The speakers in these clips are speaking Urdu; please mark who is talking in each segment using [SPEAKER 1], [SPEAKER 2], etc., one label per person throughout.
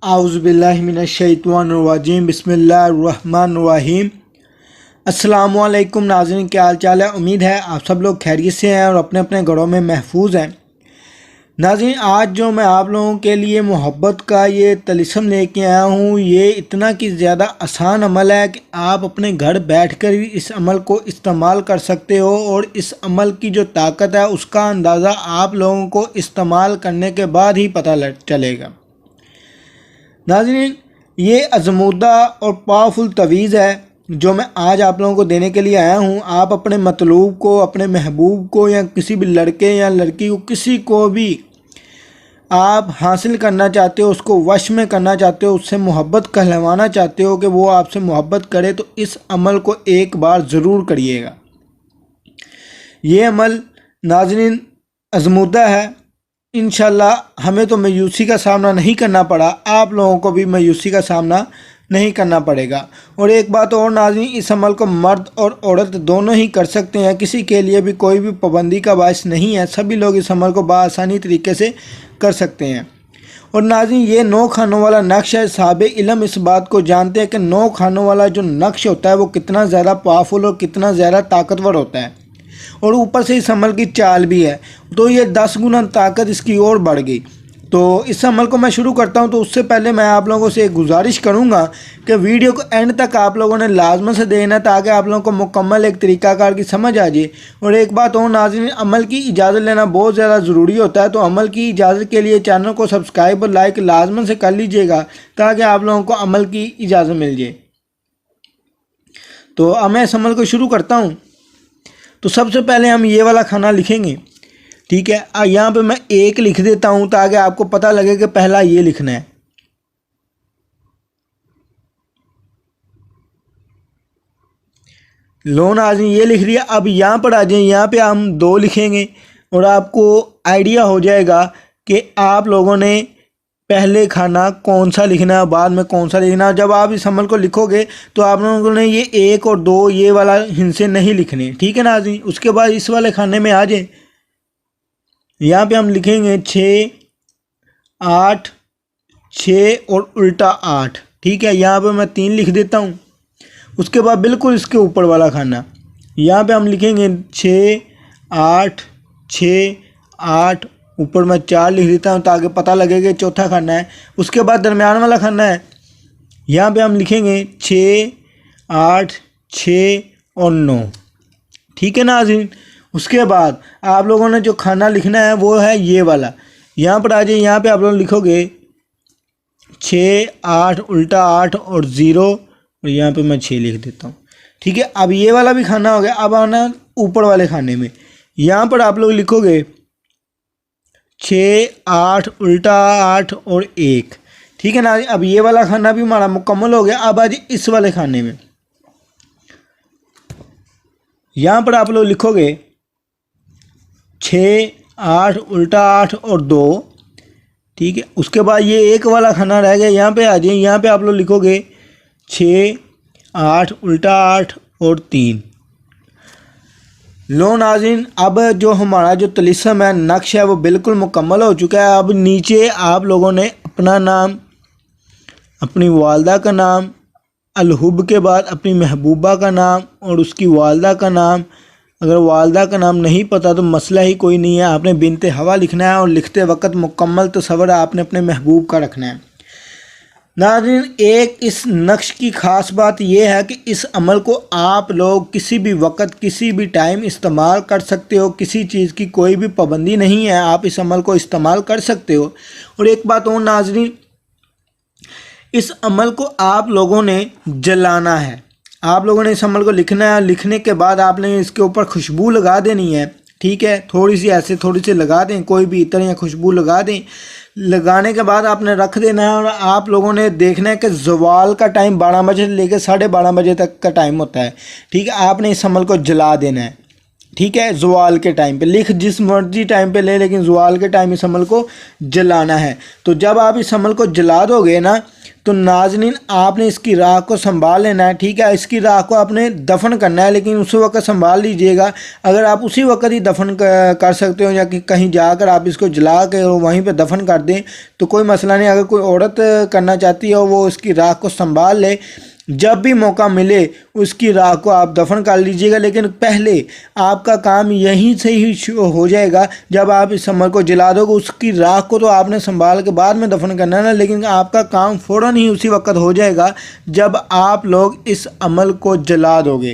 [SPEAKER 1] اعوذ باللہ من الشیطان الرجیم بسم اللہ الرحمن الرحیم۔ السلام علیکم ناظرین، کیا حال چال ہے؟ امید ہے آپ سب لوگ خیریت سے ہیں اور اپنے اپنے گھروں میں محفوظ ہیں۔ ناظرین، آج جو میں آپ لوگوں کے لیے محبت کا یہ طلسم لے کے آیا ہوں، یہ اتنا کہ زیادہ آسان عمل ہے کہ آپ اپنے گھر بیٹھ کر بھی اس عمل کو استعمال کر سکتے ہو، اور اس عمل کی جو طاقت ہے اس کا اندازہ آپ لوگوں کو استعمال کرنے کے بعد ہی پتہ چلے گا۔ ناظرین، یہ ازمودہ اور پاورفل تویز ہے جو میں آج آپ لوگوں کو دینے کے لیے آیا ہوں۔ آپ اپنے مطلوب کو، اپنے محبوب کو، یا کسی بھی لڑکے یا لڑکی کو، کسی کو بھی آپ حاصل کرنا چاہتے ہو، اس کو وش میں کرنا چاہتے ہو، اس سے محبت کہلوانا چاہتے ہو کہ وہ آپ سے محبت کرے، تو اس عمل کو ایک بار ضرور کریے گا۔ یہ عمل ناظرین ازمودہ ہے۔ انشاءاللہ ہمیں تو مایوسی کا سامنا نہیں کرنا پڑا، آپ لوگوں کو بھی مایوسی کا سامنا نہیں کرنا پڑے گا۔ اور ایک بات اور ناظرین، اس عمل کو مرد اور عورت دونوں ہی کر سکتے ہیں، کسی کے لیے بھی کوئی بھی پابندی کا باعث نہیں ہے، سبھی لوگ اس عمل کو بآسانی طریقے سے کر سکتے ہیں۔ اور ناظرین، یہ 9 خانوں والا نقش ہے۔ صاحب علم اس بات کو جانتے ہیں کہ 9 خانوں والا جو نقش ہوتا ہے وہ کتنا زیادہ پاورفل اور کتنا زیادہ طاقتور ہوتا ہے، اور اوپر سے اس عمل کی چال بھی ہے، تو یہ 10 گنا طاقت اس کی اور بڑھ گئی۔ تو اس عمل کو میں شروع کرتا ہوں، تو اس سے پہلے میں آپ لوگوں سے ایک گزارش کروں گا کہ ویڈیو کو اینڈ تک آپ لوگوں نے لازم سے دینا، تاکہ آپ لوگوں کو مکمل ایک طریقہ کار کی سمجھ آ جائے۔ اور ایک بات اور ناظرین، عمل کی اجازت لینا بہت زیادہ ضروری ہوتا ہے، تو عمل کی اجازت کے لیے چینل کو سبسکرائب اور لائک لازم سے کر لیجئے گا، تاکہ آپ لوگوں کو عمل کی اجازت مل جائے۔ تو اب میں اس عمل کو شروع کرتا ہوں۔ تو سب سے پہلے ہم یہ والا کھانا لکھیں گے، ٹھیک ہے؟ یہاں پہ میں 1 لکھ دیتا ہوں تاکہ آپ کو پتہ لگے کہ پہلا یہ لکھنا ہے۔ لو ناظرین، یہ لکھ لیا۔ اب یہاں پر آ جائیں، یہاں پہ ہم 2 لکھیں گے، اور آپ کو آئیڈیا ہو جائے گا کہ آپ لوگوں نے پہلے کھانا کون سا لکھنا ہے، بعد میں کون سا لکھنا ہے۔ جب آپ اس عمل کو لکھو گے تو آپ لوگوں نے یہ 1 اور 2 یہ والا ہندسے نہیں لکھنے، ٹھیک ہے ناظرین؟ اس کے بعد اس والے کھانے میں آ جائیں، یہاں پہ ہم لکھیں گے 6 8 6 اور الٹا 8، ٹھیک ہے؟ یہاں پہ میں 3 لکھ دیتا ہوں۔ اس کے بعد بالکل اس کے اوپر والا کھانا، یہاں پہ ہم لکھیں گے 6 8 6 8، اوپر میں 4 لکھ دیتا ہوں تاکہ پتہ لگے کہ چوتھا کھانا ہے۔ اس کے بعد درمیان والا کھانا ہے، یہاں پہ ہم لکھیں گے 6 8 6 اور 9، ٹھیک ہے ناظرین؟ اس کے بعد آپ لوگوں نے جو کھانا لکھنا ہے وہ ہے یہ والا، یہاں پر آ جائیں، یہاں پہ آپ لوگ لکھو گے 6 8 الٹا 8 اور 0، اور یہاں پہ میں 6 لکھ دیتا ہوں، ٹھیک ہے؟ اب یہ والا بھی کھانا ہو گیا۔ اب آنا اوپر والے کھانے میں، یہاں پر آپ لوگ لکھو گے 6 8 الٹا 8 اور 1، ٹھیک ہے نا؟ اب یہ والا کھانا بھی ہمارا مکمل ہو گیا۔ اب آج اس والے کھانے میں، یہاں پر آپ لوگ لکھو گے 6 8 الٹا 8 اور 2، ٹھیک ہے؟ اس کے بعد یہ 1 والا کھانا رہ گیا، یہاں پہ آ جائیں، یہاں پہ آپ لوگ لکھو گے 6 8 الٹا 8 اور 3۔ لو ناظرین، اب جو ہمارا جو طلسم ہے، نقش ہے، وہ بالکل مکمل ہو چکا ہے۔ اب نیچے آپ لوگوں نے اپنا نام، اپنی والدہ کا نام، الحب کے بعد اپنی محبوبہ کا نام اور اس کی والدہ کا نام، اگر والدہ کا نام نہیں پتہ تو مسئلہ ہی کوئی نہیں ہے، آپ نے بنت ہوا لکھنا ہے، اور لکھتے وقت مکمل تصور آپ نے اپنے محبوب کا رکھنا ہے۔ ناظرین، ایک اس نقش کی خاص بات یہ ہے کہ اس عمل کو آپ لوگ کسی بھی وقت کسی بھی ٹائم استعمال کر سکتے ہو، کسی چیز کی کوئی بھی پابندی نہیں ہے، آپ اس عمل کو استعمال کر سکتے ہو۔ اور ایک بات اور ناظرین، اس عمل کو آپ لوگوں نے جلانا ہے، آپ لوگوں نے اس عمل کو لکھنا ہے، لکھنے کے بعد آپ نے اس کے اوپر خوشبو لگا دینی ہے، ٹھیک ہے؟ تھوڑی سی ایسے تھوڑی سی لگا دیں، کوئی بھی عطر یا خوشبو لگا دیں۔ لگانے کے بعد آپ نے رکھ دینا ہے، اور آپ لوگوں نے دیکھنا ہے کہ زوال کا ٹائم 12 بجے سے لے کے 12:30 بجے تک کا ٹائم ہوتا ہے، ٹھیک ہے؟ آپ نے اس عمل کو جلا دینا ہے، ٹھیک ہے، زوال کے ٹائم پہ لکھ جس مرضی ٹائم پہ لے، لیکن زوال کے ٹائم اس عمل کو جلانا ہے۔ تو جب آپ اس عمل کو جلا دو گے نا تو ناظرین آپ نے اس کی راکھ کو سنبھال لینا ہے، ٹھیک ہے۔ اس کی راکھ کو آپ نے دفن کرنا ہے، لیکن اسی وقت سنبھال لیجئے گا۔ اگر آپ اسی وقت ہی دفن کر سکتے ہو یا کہ کہیں جا کر آپ اس کو جلا کے وہیں پہ دفن کر دیں تو کوئی مسئلہ نہیں۔ اگر کوئی عورت کرنا چاہتی ہے وہ اس کی راکھ کو سنبھال لے، جب بھی موقع ملے اس کی راکھ کو آپ دفن کر لیجئے گا، لیکن پہلے آپ کا کام یہیں سے ہی ہو جائے گا۔ جب آپ اس عمل کو جلا دو گے، اس کی راکھ کو تو آپ نے سنبھال کے بعد میں دفن کرنا ہے نا، لیکن آپ کا کام فوراً ہی اسی وقت ہو جائے گا جب آپ لوگ اس عمل کو جلا دو گے۔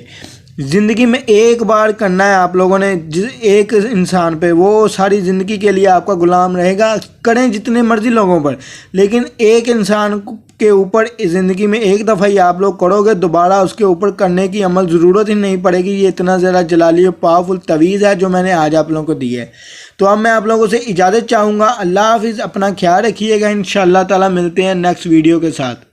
[SPEAKER 1] زندگی میں ایک بار کرنا ہے آپ لوگوں نے ایک انسان پہ، وہ ساری زندگی کے لیے آپ کا غلام رہے گا، کریں جتنے مرضی لوگوں پر، لیکن ایک انسان کے اوپر زندگی میں ایک دفعہ ہی آپ لوگ کرو گے، دوبارہ اس کے اوپر کرنے کی عمل ضرورت ہی نہیں پڑے گی۔ یہ اتنا زیادہ جلالی اور پاورفل تویز ہے جو میں نے آج آپ لوگوں کو دی ہے۔ تو اب میں آپ لوگوں سے اجازت چاہوں گا۔ اللہ حافظ، اپنا خیال رکھیے گا، انشاءاللہ تعالی ملتے ہیں نیکسٹ ویڈیو کے ساتھ۔